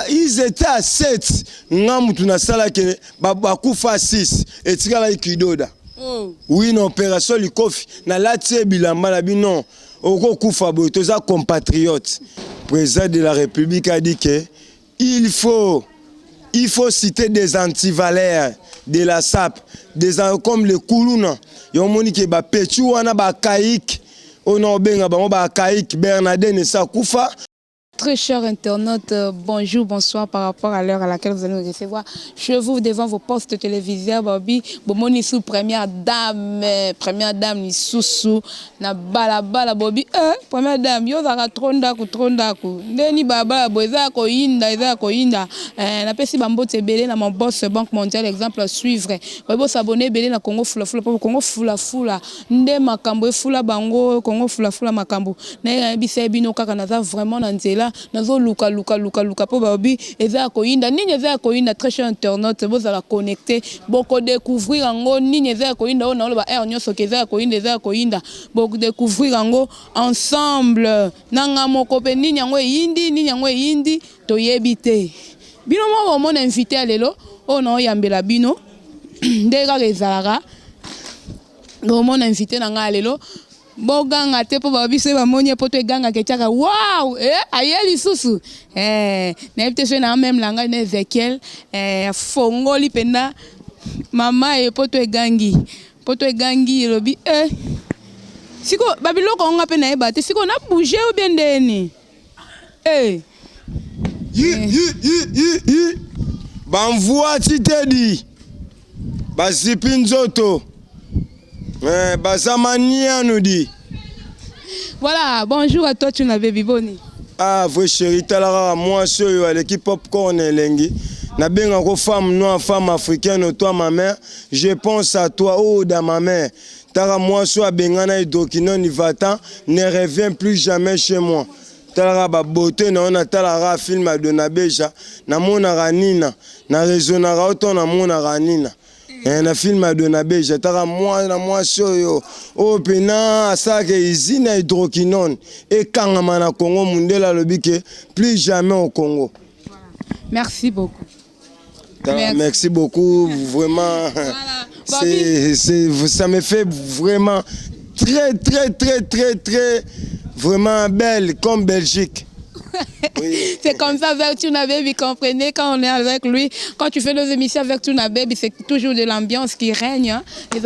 Ils étaient à 7. Bakufa 6. Et tika kidoda. Oui, une opération Likofi. Na latie bilamba na bino. Oko kufa boy. Toza compatriote. Président de la République a dit que il faut citer des antivaleurs de la SAP, comme le Koulouna. Yomoni ke ba pechu wana ba kaik. Ono benga ba kaik Bernardin et Sakoufa. Très chers internautes, bonjour, bonsoir par rapport à l'heure à laquelle vous allez nous recevoir. Je vous devant vos postes téléviseurs, Bobby, Bomoni sous première dame ni sous na bala Bobby, première dame, yo zaka trondaku, ndeni baba boza ko inda, na pesi bambo tebele na mon boss Banque Mondiale exemple suivre. Bobo s'abonner belé na Congo fula, nde makambo fula bango Congo fula makambo. Na bise bino kaka na vraiment na nzela. Nazo luka po babi eza koinda nini eza koinda très cher internaute vous allez connecter beaucoup découvrir ngo nini eza koinda on ba air nyoso eza koinda beaucoup découvrir ngo ensemble nanga moko pe nini yango yindi to yebite bino mo mon invité lelo on yambela bino ndeka kezalaka mon invité nanga lelo Boganga te po babise ba monye poto eganga ketaka wow ayeli susu na epte na même langa na Ezekiel fongoli penda mama e poto egangi lobi siko babiloko nga pe na ebate siko na bouger ou bien ndeni banvua titedi bazipinzoto Basamania nous dit. Voilà, bonjour à toi, tu n'avais biboni. Ah, vous chérie, talara, moi, je suis l'équipe Popcorn et Lengi. Na benga ko femme noire, femme africaine, toi ma mère. Je pense à toi, oh, dans ma mère. Tara, moi, soit bengana et dokino ni vatan, ne revient plus jamais chez moi. Talara, ba beauté, na on a talara film de Nabeja. Na mona ranina, na raisonnara autant na mona ranina. Na film de Nabeja, tara moi soyo o pena ça que izina hydroquinone et kangama na Congo mundela lobike plus jamais au Congo. Voilà. Merci beaucoup. Merci beaucoup vraiment. Voilà. Ça me fait vraiment très vraiment belle comme Belgique. Oui. C'est comme ça avec Tuna Baby, comprenez, quand on est avec lui, quand tu fais nos émissions avec Tuna Baby, c'est toujours de l'ambiance qui règne. Hein. Et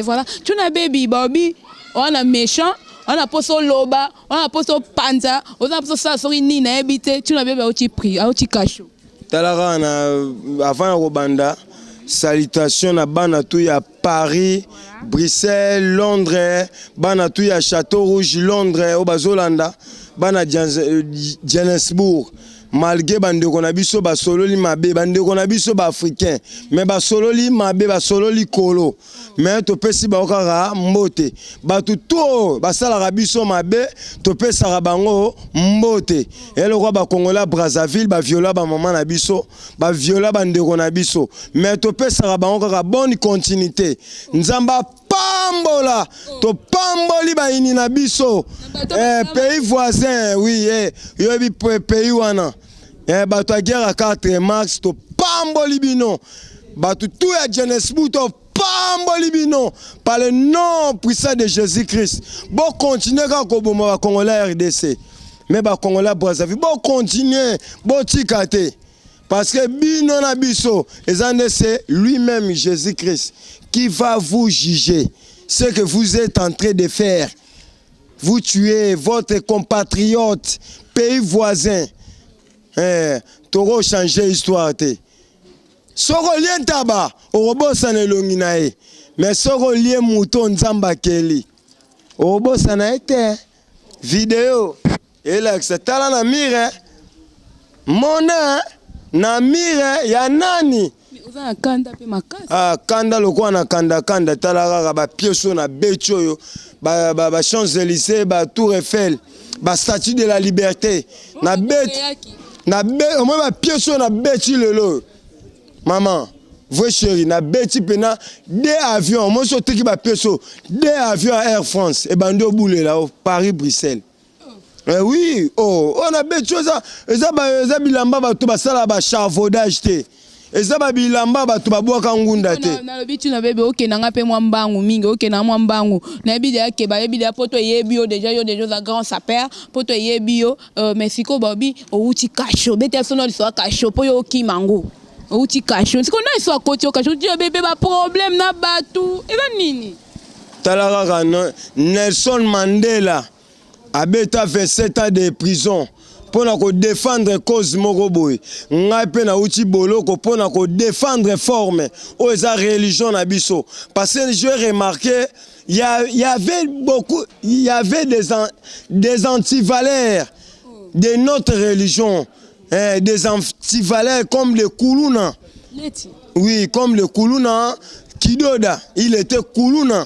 voilà. Tuna Baby, Bobby, on a méchant, on a poso loba, on a poso panza, on a poso sasori nina habité, Tuna Baby a aussi pris, a aussi caché. Talara, avant Robanda, salutations à Banatou, à Paris, voilà. Bruxelles, Londres, Banatou, à Château-Rouge, Londres, au Bazolanda. Bana Johannesburg malgré bande konabiso ba sololi mabe bande konabiso ba africain mais ba sololi mabe ba sololi kolo mais to pesi ba okara mbote ba tuto ba sala rabiso mabe to pesa bango mbote et le roi ba Congola Brazzaville ba viola ba maman na biso ba viola bande konabiso mais to pesa bango okara bonne continuité nzamba pambola to pamboli ba ini na biso pays voisin oui yobi pays wana bato a guerre à 4 mars to pamboli bino bato tout ya Johannesburg to pamboli bino par le nom puissant de Jésus-Christ bon continuer ka ko boma ba Congolais RDC mais ba Congolais Brazzaville bon continuer bon tikate parce que bino na biso c'est lui-même Jésus-Christ qui va vous juger ce que vous êtes en train de faire. Vous tuez votre compatriote, pays voisin. Toro changer l'histoire. Soro lien taba, orobo sana longinae. Mais soro lien mouton nzamba keli. Orobo sana ete vidéo. Et là, c'est tala na mire. Mona na mire ya nani? Kanda lokwa na kanda talara ba pieso na becho ba Champs-Élysées ba Tour Eiffel ba Statue de la Liberté na au moins ba pieso na beti lelo maman vous chérie na beti pena deux avions moi so teki ba pieso deux avions à Air France et bando boule là Paris Bruxelles Oui, on a des choses. Eza bilamba bato basala ba chavaudage te. Eza ba bilamba bato babwaka ngunda te. Na lobitu na bebe oke nanga pe mwambangu mingi oke na mwambangu. Na bidi ya keba bidi ya poto yebio déjà yo déjà za grand sapeur poto yebio Mexico babi outi kasho bete sono li so kasho po yo ki mango. Outi kasho. Siko na so akoti o kasho tu bebe ba problème na batu. Eza nini? Talara Nelson Mandela abeta 27 ans de prison pour défendre cause Moroboy. Ngai pe na uti boloko pour défendre forme aux religion na biso. Parce que j'ai remarqué il y avait des antivaleurs de notre religion, des antivaleurs comme le Kuluna. Oui, comme le Kuluna Kidoda, il était Kuluna.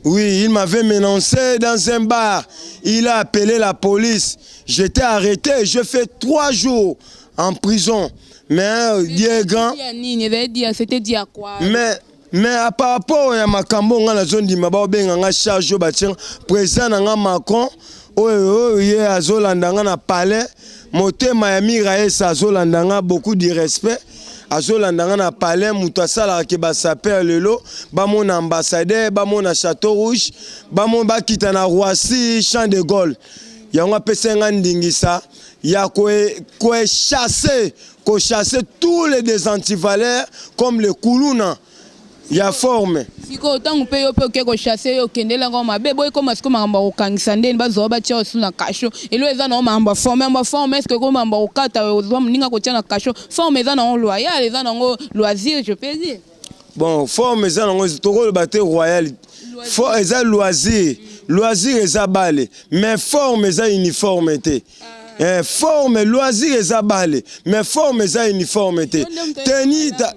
Oui, il m'avait menacé dans un bar. Il a appelé la police. J'étais arrêté. Je fais 3 jours en prison. Mais Dieu grand. C'était dit à quoi? Mais à par rapport à ma cambo, on a la zone de charge président Macron. Oui, à Zolandanga na palais. Moté Miami Raes à Zolandanga beaucoup de respect. Azolandanga na palais mutu asala ke ba saper lelo ba mon ambassadeur ba mon Château Rouge ba mon bakita na Roissy Champ de Gaulle yango pesa ngandingisa ya ko chasser tous les antivaleurs comme le Kuluna ya forme siko tangu pe yo pe okeko chasser yo kendela ngoma bebo iko masiko mamba okangisa ndeni bazo ba tia osuna kasho elo eza na mamba forme est-ce que ko mamba okata ozo mninga ko tia na kasho forme eza na loyal eza na loisir je peux dire bon forme eza na toko baté royal for eza loisir eza balé mais forme eza uniformité forme loisir eza balé mais forme eza uniformité tenita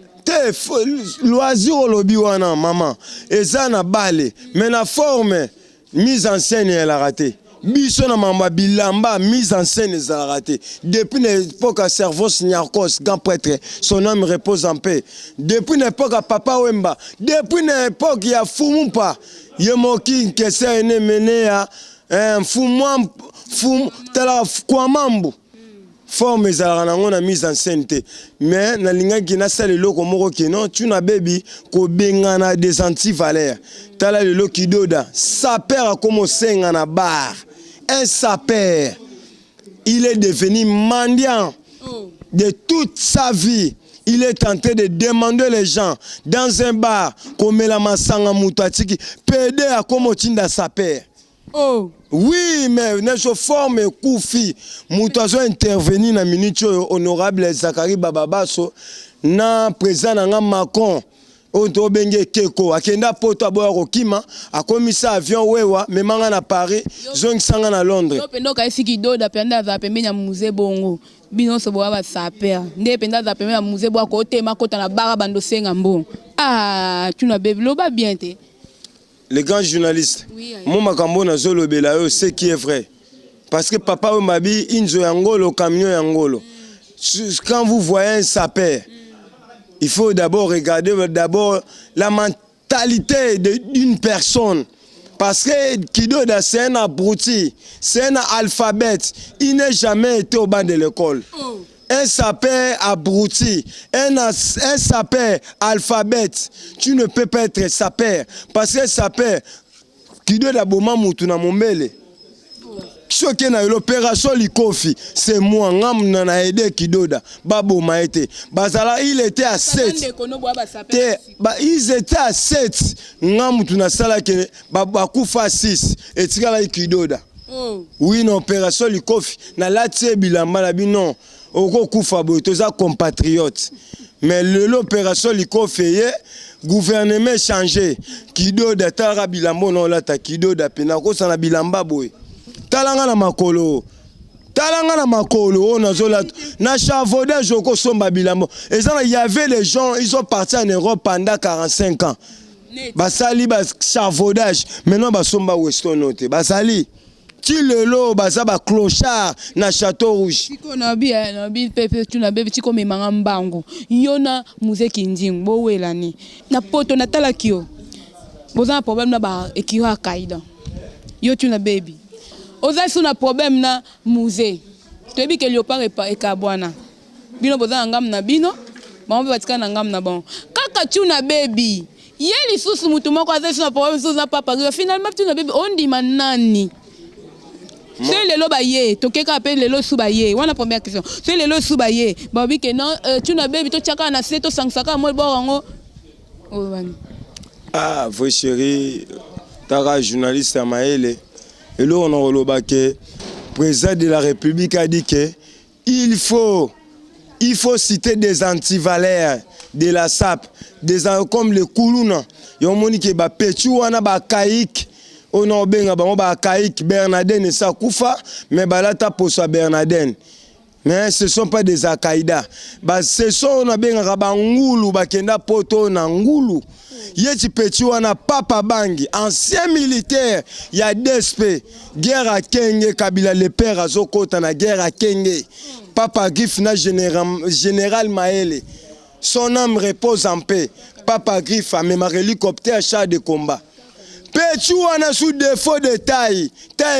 loisir au lobby wana maman eza na balé mais la forme mise en scène elle a raté biso na mamba bilamba mise en scène elle a raté depuis l'époque à Servos Niarchos grand prêtre son âme repose en paix depuis l'époque à Papa Wemba depuis l'époque ya Fumumpa yemoki kesa ene mené à fum tala kwa mambo forme ezalaka nango na mise en scène te mais nalingaki nasala eloko moko kino tuna bebi kobengana des antivaleurs tala lelo Kidoda saper akoma osenga na bar un saper il est devenu mendiant de toute sa vie. Il est tenté de demander les gens dans un bar komela masanga mutatiki pédé akoma otinda saper. Oui, mais notre forme Koufi, Moutazo intervenu na minute honorable Zakari Bababaso, na président na Macron, Oto Benge Keko, akenda poto aboya Rokima, a commissaire avion wewa, memanga na Paris, zong sanga na Londres. Yo pendo ka esi Kidoda penda za pembe na musée bongo. Bino so boa ba saper. Nde penda za pembe na musée boa ko tema kota na bara bando senga mbongo. Ah, tu na bebe lo ba bien te. Les grands journalistes, mon makambo na zolo belayo, c'est qui est vrai. Parce que papa Mabi, inzo yangolo, camion yangolo. Quand vous voyez un sapeur, il faut d'abord regarder la mentalité d'une personne. Parce que Kidoda, c'est un abruti, c'est un alphabète. Il n'a jamais été au bas de l'école. Un sapeur abruti, un sapeur alphabète, tu ne peux pas être sapeur. Parce que sapeur, qui doit d'abord moutou na mombele. Ce qui est dans l'opération Likofi, c'est moi, on a aidé Kidoda, Babo Maete. Bazala, il était à 7. Ils étaient à 7. On a sala que Bakoufa 6. Et Tigala Kidoda. Oui, une opération Likofi. Na latie bilamba la bi non. Oko Koufa Botoza compatriote. Mais l'opération Likofi, gouvernement changé. Kidoda Tara Bilambo non lata Kidoda Penako sana Bilamba boy. Talanga na makolo na chavaudage oko somba bilambo et ça il y avait les gens ils sont partis en Europe pendant 45 ans basali bas chavaudage maintenant basomba westonote basali ti lelo baza ba clochard na Château Rouge tiko na bi pepe tu na bebe tiko memanga mbango yona musée Kinding bo welani na poto na talakio boza problème na ba ekiro akaida yo tu na baby oza sous na problème na musée toyebi ke Léopard ekabwana bino boza ngam na bino bango batika na ngam na bon kaka tuna baby yeli susu mutu moko aza sous na problème sous na papa finalement tuna baby ondima nani c'est lelo baye tokeka pe lelo sou baye wana première question c'est lelo sou baye babi ke non tuna baby to chaka na seto sangsaka mo borango ah vous chérie tara journaliste à Maëlle et là on a relevé que président de la République a dit que il faut citer des antivaleurs de la SAP comme le Koulouna yo moni ke ba pechu wana ba kaik ono benga bango ba kaik Bernardin et Sakoufa mais balata posa Bernardin mais ce sont pas des Akaïda ba ce sont na benga ba ngulu ba kenda poto na ngulu yeti pechu wana Papa Bangi ancien militaire ya DSP guerre à Kenge Kabila le père azokota na guerre à Kenge Papa Griff na général Maëlle son âme repose en paix Papa Griff a même un hélicoptère char de combat pechu wana sous défaut de taille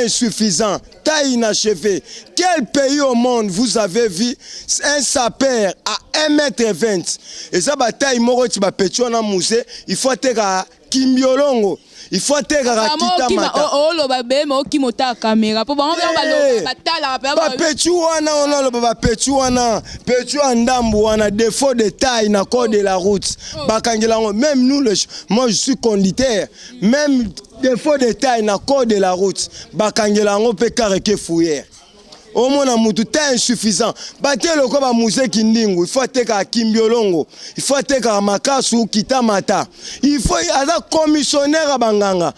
insuffisant taille inachevée quel pays au monde vous avez vu un sapeur à 1,20 m et ça ba taille moko ti ba pechu wana musée il faut teka kimbiolongo il faut teka kita mata olo ba be mo ki mota caméra po bango ba tala ba pechu wana ono ba pechu wana pechu ndambu wana défaut de taille na code de la route bakangelango même nous moi je suis conducteur même défaut de taille na code de la route bakangelango pe kareke fouillère au mona mutu ta insuffisant batelo ko ba musée kindingu il faut teka kimbiolongo il faut teka makasu kitamata il faut aza commissionnaire banganga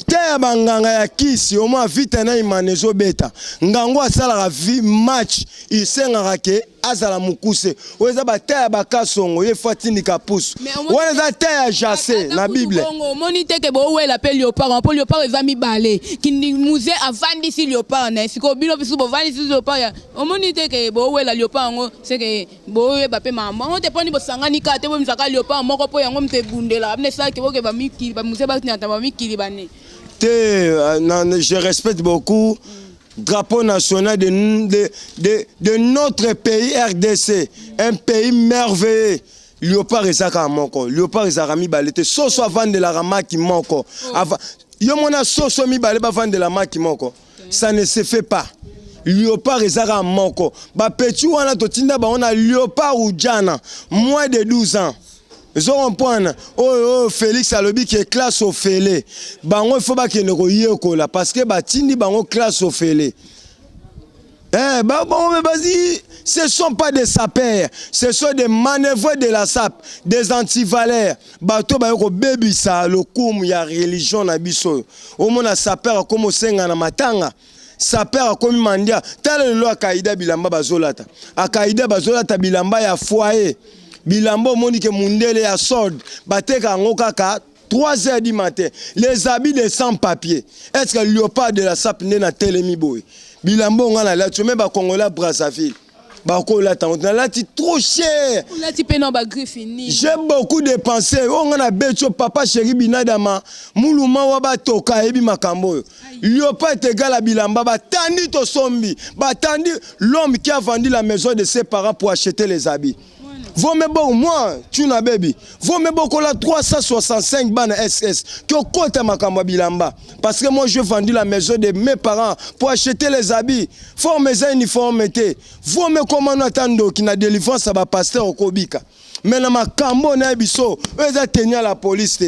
te banganga ya kisi au moins vite na imanezo beta ngango asala vi match il senga ke azala mukuse oza bataya bakasongo ye fatini kapusu wana za taya jase na bible monite ke bo wela pe Léopard po Léopard ezami balé kindi musée avandi si Léopard na siko bino bisu bo vandi si Léopard ya monite ke bo wela Léopard ngo c'est que bo ye ba pe mama on te poni bo sangani ka te bo msaka Léopard moko po yango mte bundela amne sa ke bo ke ba miki ba musée ba tna ba miki bane te je respecte beaucoup drapeau national de notre pays RDC, un pays merveilleux. Léopard ezaka moko, Léopard ezaka mi balete, soso avant de la rama qui moko. Yo mona soso mi balé avant de la rama qui moko. Ça ne se fait pas. Léopard ezaka moko. Ba petit wana totinda ba on a Léopard ou Jana, moins de 12 ans. Ils ont un point. Oh, Félix Alobi qui est classe au félé. Bango il faut pas qu'il ne roye là parce que batini bango classe au félé. Bon, mais vas-y, ce ne sont pas des sapeurs, ce sont des manœuvres de la SAP, des antivaleurs. Bato bayoko baby ça, le koum ya religion na biso. Au moins sapeur comme au senga na matanga. Sapeur comme mandia. Tel le loi Akaïda bilamba bazolata. Akaïda bazolata bilamba ya foyer. Bilambo monike mundele ya sord bateka ngo kaka 3h du matin les habits de sans papier est-ce que Léopard de la SAP na telemi boy bilambo ngana la tu même ba Congolais Brazzaville ba ko la tant là tu trop cher là tu peux non ba griffini j'ai beaucoup dépensé on ngana becho papa chéri binadama muluma wa ba toka ebi makambo Léopard égal à bilamba ba tandi to sombi ba tandi l'homme qui a vendu la maison de ses parents pour acheter les habits. Vous me bon, moi, tu n'as baby. Vous me bon, la 365 ban SS. Que côté ma bilamba. Parce que moi, j'ai vendu la maison de mes parents pour acheter les habits. Faut mes uniformes. Vous me comment attendre qui n'a délivrance à ma pasteur au Kobika. Mais dans ma cambo na biso, eux a tenu la police.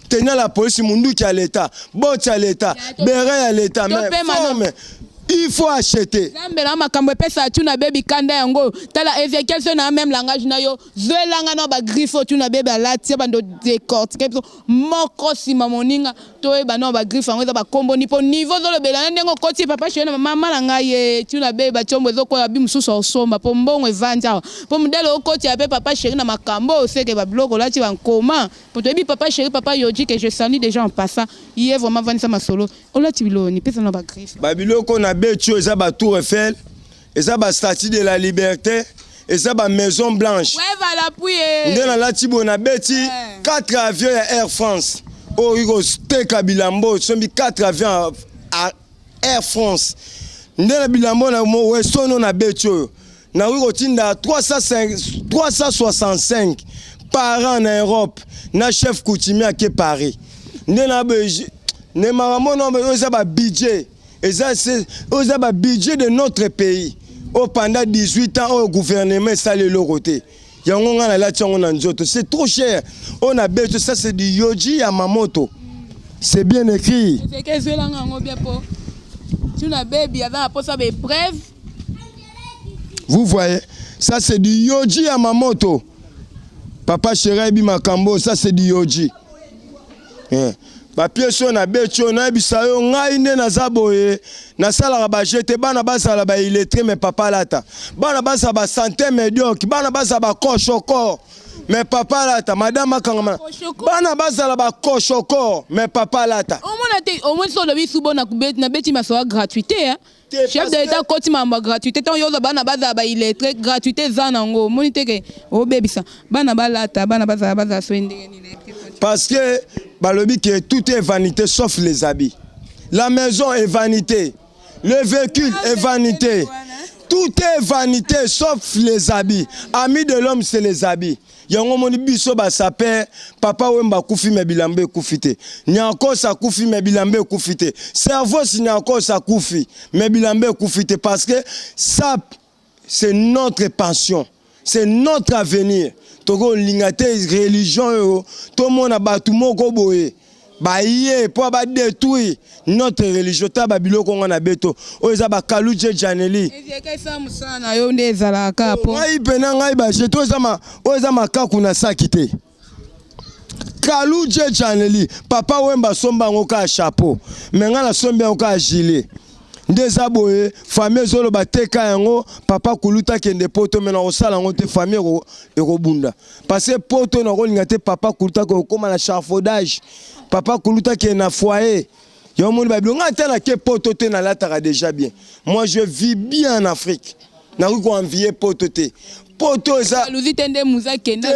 Tenir la police, mundu qui a l'état. Bon, qui a l'état. Béré à l'état. Mais il faut acheter. Zambela makambo pesa tuna baby kanda yango tala Ezekiel so na même langage na yo zwelanga no ba griffo tuna baby alati bando décortiquer moko sima moninga to ba no ba griffo ngo ba kombo ni po niveau zo lobela ndengo koti papa chene mama na ngai tuna baby ba chombo zo ko ya bimsusu osomba po mbongo evanja po mdelo koti ya papa chéri na makambo seke ba bloko lati ba nkoma po to bi papa chéri papa yoji que je salue déjà en passant il est vraiment vanisa masolo olati biloni pesa no ba griffo ba biloko na Betio, ça ba Tour Eiffel, et ça ba Statue de la Liberté, et ça ba Maison Blanche. Ouais, va l'appuyer. Dans la Tibo na Betty, 4 avions à Air France. Oh, il y a Bilambo, 4 avions Air France. Ndela bilambo na westono na becho. Na wiko tinda 365 par an en Europe. Na chef coutumier à Paris. Ndela beji. Ne maramo non oza ba budget. Et ça c'est oza ba budget de notre pays. Au pendant 18 ans au gouvernement ça le côté. Yangonga na la tchongo na nzoto. C'est trop cher. On a beto ça c'est du Yoji Yamamoto. C'est bien écrit. C'est que je l'en ai bien pour. Tu n'as baby avant pour ça preuve. Vous voyez, ça c'est du Yoji Yamamoto. Papa Cherebi Makambo, ça c'est du Yoji. Papier sur na becho na bisayo ngai ne na zaboye na sala ba jete bana basala ba illettré mais papa lata bana basa ba santé médiocre bana basa ba koshoko mais papa lata madame akangama bana basala ba koshoko mais papa lata au moins sur le bisu bona kubet na beti masoa gratuité hein. Chef de l'état koti mamba gratuité tant yo bana basa ba illettré gratuité zanango monite ke o bebisa bana balata bana basa swende ni. Parce que balobi que tout est vanité sauf les habits. La maison est vanité. Le véhicule est vanité. Tout est vanité sauf les habits. Ami de l'homme c'est les habits. Yango moni biso ba sapé papa wemba kufi me bilambe kufite. Nyako sa kufi me bilambe kufite. Cerveau si nyako sa kufi me bilambe kufite parce que ça c'est notre pension. C'est notre avenir. Togo lingate religion tout le monde a battu moko boye ba yé pour ba détruire notre religion ta babilo ko ngana beto oza ba kaluje janeli ezeka samusana yo ndezala kapo ngai pena ngai ba jeto oza makaku na sakite kaluje janeli papa wemba somba ngoka chapeau menga na somba ngoka gilet ndeza boye famille zolo bateka yango papa kuluta kende poto mena osala ngo te famille ekobunda parce que poto na kolinga te papa kuluta ko koma na chafaudage papa kuluta ke na foyer yo moni ba bilonga te na ke poto te na lataka déjà bien. Moi je vis bien en Afrique na ko envier poto te poto ça luzi tende muza kende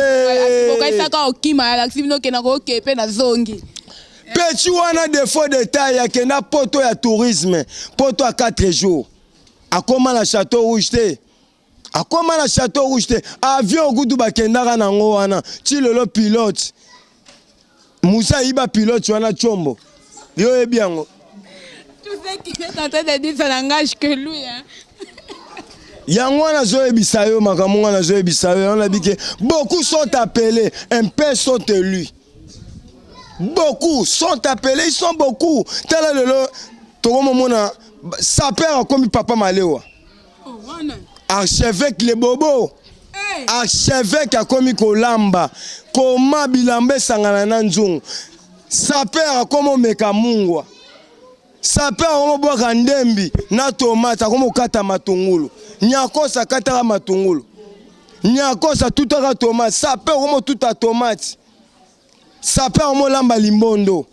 bokaisa ka okima la sivino ke na ko kepe na zongi. Petit wana défaut de taille ya kena poto ya tourisme poto à 4 jours akoma na château rouge te akoma na château rouge te avion gudu bakendaka nango wana ti lelo pilote Moussa iba pilote wana chombo yo ebiango tout ce qui est en train de dire ça n'engage que lui hein. Yango wana zo ebisa yo makambo wana zo ebisa yo on a dit que beaucoup sont appelés un peu sont élus. Beaucoup sont appelés, ils sont beaucoup. Tel est le Toromona, sa père a commis papa Maléwa. Archevêque les bobos. Archevêque a commis Kolamba. Koma Bilambe Sangana Nzung. Sa père a commis Mekamungwa. Sa père a commis Randembi. Na tomate a commis Kata Matungulu. Nyako sa Kata Matungulu. Nyako sa tout à tomate. Sa père a commis tout à tomate. Ça perd mon lamba limbondo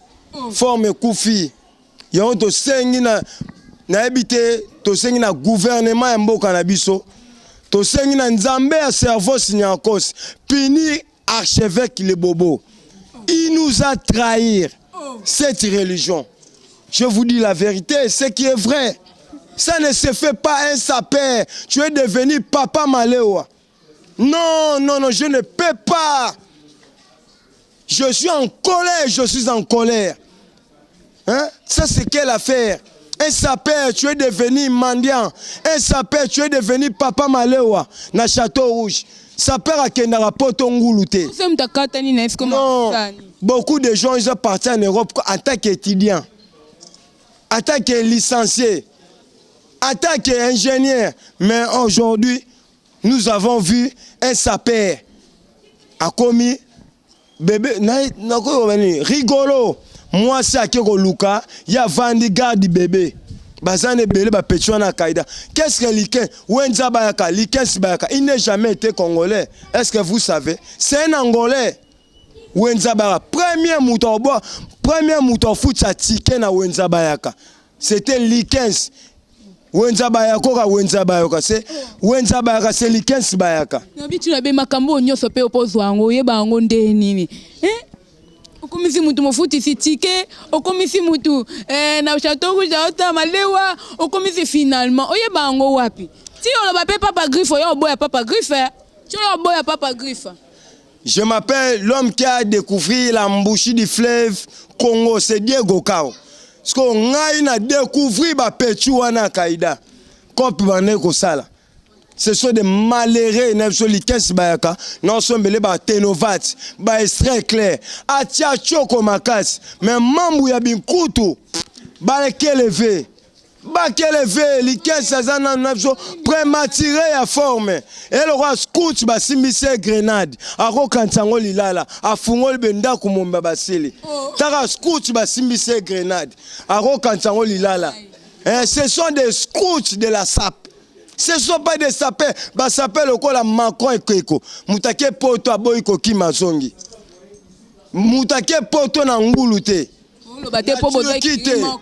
forme kufi yon to sengi na habité to sengi na gouvernement ya mboka na biso to sengi na nzambe ya cerveau signakos pini archevêque les bobos il nous a trahir cette religion. Je vous dis la vérité, ce qui est vrai, ça ne se fait pas un sapeur. Tu es devenu papa Maléwa. Non, non, non, je ne peux pas. Je suis en colère, je suis en colère. Hein? Ça, c'est quelle affaire? Un sapeur, tu es devenu mendiant. Un sapeur, tu es devenu papa Maléwa, na Château Rouge. Sapeur a kendara poto ngulute. Non, beaucoup de gens, ils sont partis en Europe en tant qu'étudiants, en tant que licenciés, en tant qu'ingénieurs. Mais aujourd'hui, nous avons vu un sapeur a commis bébé rigolo. Moi c'est à Luka, il y a Vandi garde bébé. Bazane belé ba petchona kaida. Qu'est-ce que Liken Wenza Bayaka, Liken Bayaka, il n'a jamais été congolais. Est-ce que vous savez? C'est un angolais. Wenza Bayaka, premier mouton foot sa ticket na Wenza Bayaka. C'était Likens. Wenza Bayaka, Wenza Bayaka, c'est Wenza Bayaka, c'est Likens Bayaka. Nabi tu nabe makambo nyoso pe opozwa ngo yeba ngo nde nini. Okomisi mutu mofuti si tike, okomisi mutu na Château Rouge ota malewa, okomisi finalement. Oye bango wapi? Si on va pas Papa Griffe, on boya Papa Griffe. Tu on boya Papa Griffe. Je m'appelle l'homme qui a découvert l'embouchure du fleuve Congo, c'est Diego Kao. Parce qu'on a découvert la Péchouana Kaïda. Comme Pibané Sala. Ce sont des malheureux, non sont mêlés par Ténovat, par extrait clair, Atia Choko Makas, mais Mambu Yabin Koutou, par Kelevé. Bakeleve likensa zana nabso prématuré à forme et le roi scout ba simise grenade ako kantango lilala afungol benda kumomba basili tara scout ba simise grenade ako kantango lilala ce sont des scouts de la SAP. Ce sont pas des sapeurs ba sapeur lokola Macron et Keko mutake poto aboyiko kimazongi mutake poto na ngulute.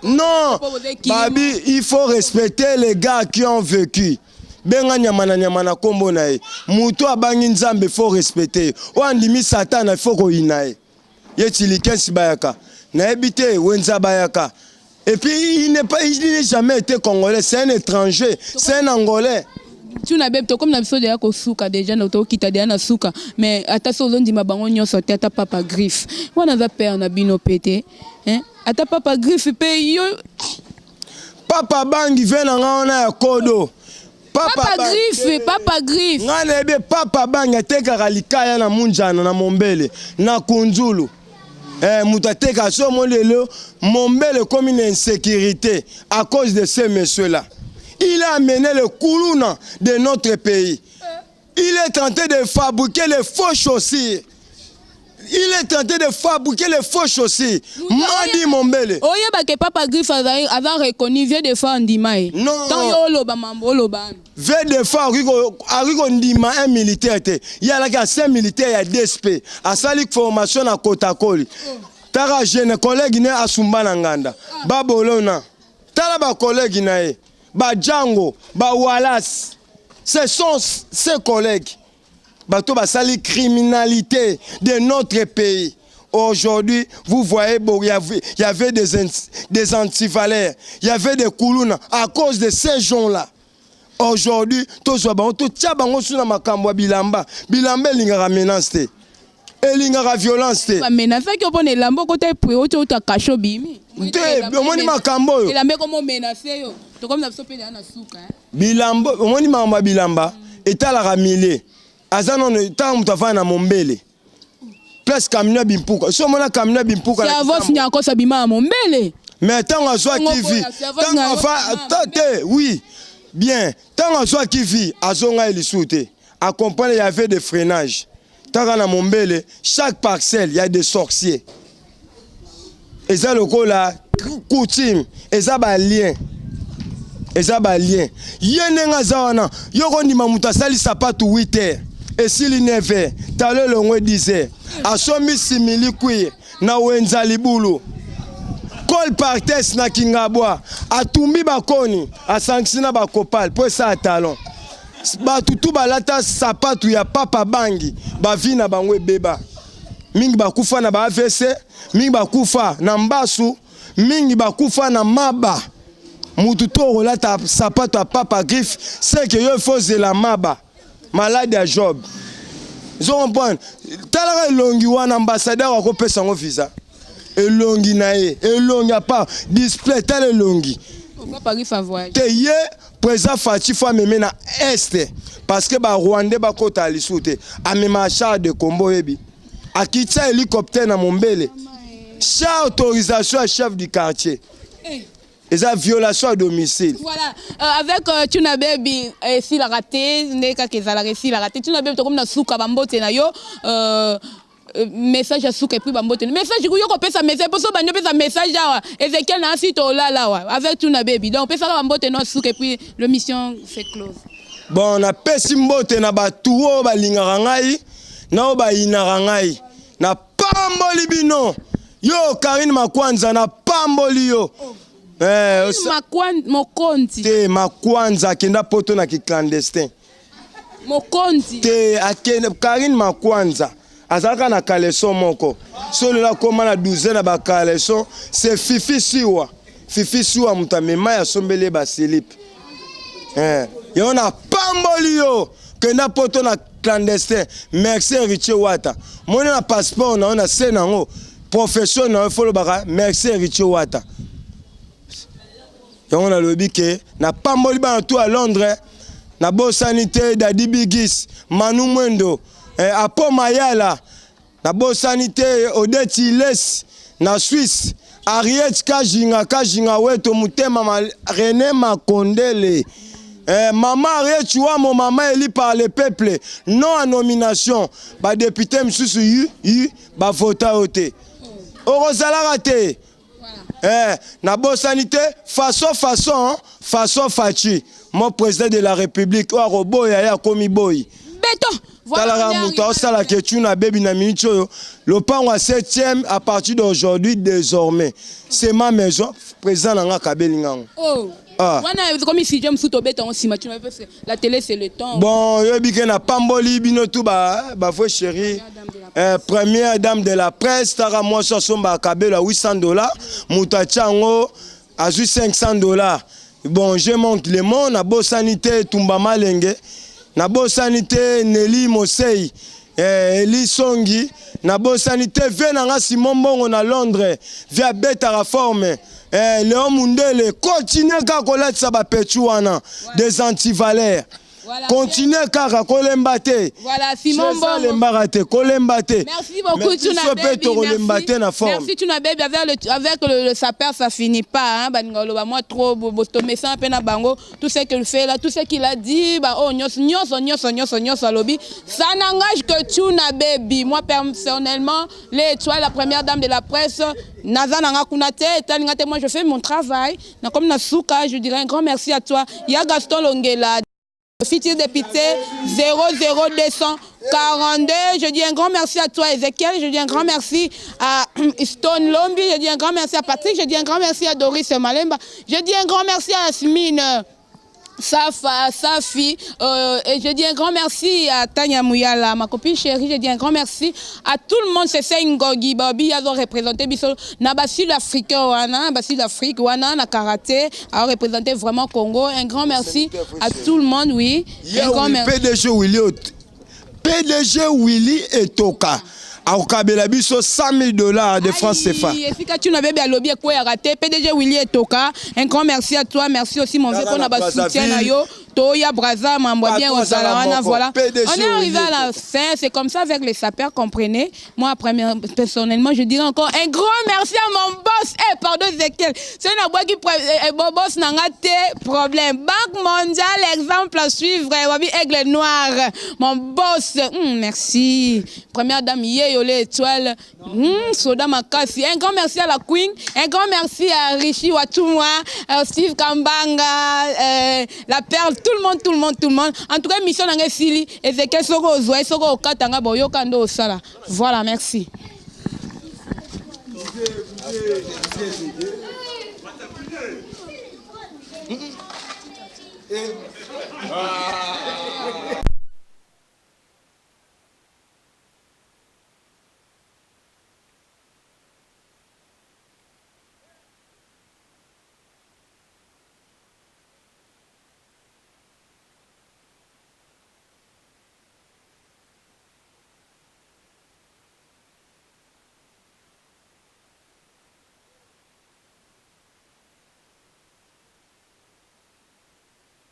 Non, Babi, il faut respecter les gars qui ont vécu. Benga nyamana nyamana kombo nae. Muto abangi nzambe faut respecter. Oandimi Satan il faut koinae. Yetili kensi bayaka. Na ebite wenza bayaka. Et puis il n'est jamais été congolais, c'est un étranger, c'est un angolais. Tu n'as pas comme la de yako suka déjà na to kita dia na suka mais ata so londi mabango nyoso ata Papa Griffe. Wana za père na bino pété. Hein? Ata Papa Griffe pe yo Papa Bangi vena ngana ya kodo. Papa Griffe. Ngana ebe Papa Bangi ateka likaya na munjana na Mombele na Kunzulu. Mutateka so molelo Mombele comme une insécurité à cause de ces messieurs là. Il a amené le Koulouna de notre pays. Il est tenté de fabriquer les faux chaussures. Il est tenté de fabriquer les faux chaussures. Mandi Mombele. Oye ba ke Papa Griffe a reconnu vieux de fois Ndimae. Non. Tant yo loba mambo loba. Vieux de fois Arigo Ndima un militaire. Il y a là 5 militaires à DSP. À salik formation à Kotakoli. Tara jeune collègue ne asumba na nganda. Babolona. Tala ba collègue na ba Django, ba Wallace. Ce sont ses collègues. Bato basali criminalité de notre pays. Aujourd'hui, vous voyez, il y avait des antivalères, il y avait des Koulouna à cause de ces gens-là. Aujourd'hui, tout ça, tout ça, na makambo bilamba, bilamba lingara menace, lingara violence. Menace qui opone lambo côté pour auto ta cacho bimi. Omoni makambo yo. Elamba comme menace yo. To comme na sope na suka. Bilamba, omoni mama bilamba, etala ramilé. Azano ne tant mutafana na Mombele. Place Kamina Bimpuka. So mona Kamina Bimpuka. Ça avance nya ko sabima Mombele. Mais tant à soi qui vit. Tant à fa oui. Bien. Tant à soi qui vit, azonga elisute. Accompagné il y avait des freinages. Tant à Mombele, chaque parcelle, il y a des sorciers. Et ça le ko la coutume, et ça ba lien. Et ça ba lien. Yenenga zawana, yoko ndima mutasali sapatu 8h. Et s'il y avait, t'as le long disait, à somi simili kui, na wenza libulu, kol partes na kingabwa, a tumbi bakoni, a sanksina bakopal, pour ça à talon. Ba tutu balata sapatu ya Papa Bangi, ba vina bangwe beba. Mingi bakufa na ba AVC, mingi bakufa na mbasu, mingi bakufa na maba. Mututo relata sapatu à Papa Griffe, c'est que yo faut la maba. Malade à Job. Ils ont compris. Talara longi wan ambassadeur a coupé son visa. Et longi nae. Et longi a pas display tel longi. Papa Griffe a voyagé. Te ye président Fati fois me na est parce que ba Rwanda ba kota lisute. A me char de combo ebi. A kitsa hélicoptère na Mombele. Cha autorisation à chef du quartier. Et ça, violation à domicile. Voilà. Avec Tunabebi, s'il a raté, s'il a raté, Tunabebi, comme na souka bambote na yo, message à souka et puis bambote. Message, il y a un message, pour ça, il y a un message, Ezekiel n'a site là, avec Tunabebi. Donc, on peut faire bambote na souka et puis l'émission c'est close. Bon, on a pesi mbote na batuo, balingarangai, na ba inarangai, na pamboli bino. Yo, Karine Makwanza, na pamboli yo. Mokonzi. Te Makwanza akenda poto na ki clandestin. Mokonzi. Te akenda Karine Makwanza azaka na kaleso moko. Solola koma na douzaine na bakaleson, c'est Fifi Siwa. Fifi Siwa mutamema ya sombele ba slip. Et on a pamboli yo que na poto na clandestin. Merci Richie Wata. Mon na passeport on a senango. Profession na follow baka. Merci Richie Wata. Et on a le que na pamboli ba tout à Londres. Na bo sanité Dadi Bigis, Manu Mwendo, Apo Mayala. Na bo sanité Odette Les na Suisse. Ariette Kajinga weto mutema René Makondele. Maman Ariette mon maman élu par le peuple. Non à nomination. Ba député msusu ba vota ote. Orozala raté. Na bo sanité façon fachi. Mon président de la République Orobo ya komi boy. Béton. Voilà la question na baby na mincho. Le pan à 7e à partir d'aujourd'hui désormais. C'est ma maison président nanga Kabelingang. Oh. Comme si j'aime sous béton aussi la télé c'est le temps. Bon, yo bike na pamboli bino tout ba fo chéri. Première dame de la presse tara moi somba Kabela $800, Moutachango a $500. Bon, je monte le monde na bo sanité Tumba Malenge. Na bo sanité Nelly Mosei, Eli Songi, na bo sanité Venanga Simon Bongo na Londres, via Beta Reforme, Léon Mundele, continue à coller ça ba pechuana, des antivalères. Voilà, continuez kaka kolembate. Voilà, Simon Bongo. Merci beaucoup, Tuna Baby. Merci, Tuna Baby. Avec le sapeur, ça finit pas. Moi, trop, bango. Tout ce qu'il fait là, tout ce qu'il a dit, ça n'engage que Tuna Baby. Moi, personnellement, l'étoile, la première dame de la presse, moi, je fais mon travail. Comme Nasuka, je dirais un grand merci à toi. Il y a Gaston Longela. Futur député 00242, je dis un grand merci à toi Ezekiel, je dis un grand merci à Stone Lombi, je dis un grand merci à Patrick, je dis un grand merci à Doris Malemba, je dis un grand merci à Asmine Safi, et je dis un grand merci à Tanya Mouyala, ma copine chérie, je dis un grand merci à tout le monde, c'est Ngogi Babi, ils ont représenté na basi l'Afrique wana, basi l'Afrique wana na karaté, a représenté vraiment Congo, un grand merci à tout le monde, oui. Un grand merci. PDG Willy Etoka. Au Kabela biso $100,000 de francs CFA. PDG Willy Etoka, un grand merci à toi, merci aussi mon vieux pour notre soutien. Toya Braza, m'envoie bien aux Alawana, voilà. On est arrivé à la fin, c'est comme ça avec les sapeurs, comprenez. Moi, personnellement, je dirais encore un grand merci à mon boss. Pardon, Ezekiel. C'est un bois qui boss n'a pas de problème. Banque mondiale, exemple à suivre, Wabi Aigle Noir. Mon boss, merci. Première dame, Yéyolé Étoile, Soda Makasi. Un grand merci à la Queen, un grand merci à Rishi Watumwa, Steve Kambanga, la Perle. Tout le monde. En tout cas, mission dans Sili, Ezekiel Soko Zoé, Soko Katanga, Boyo Kando Sala. Voilà, merci.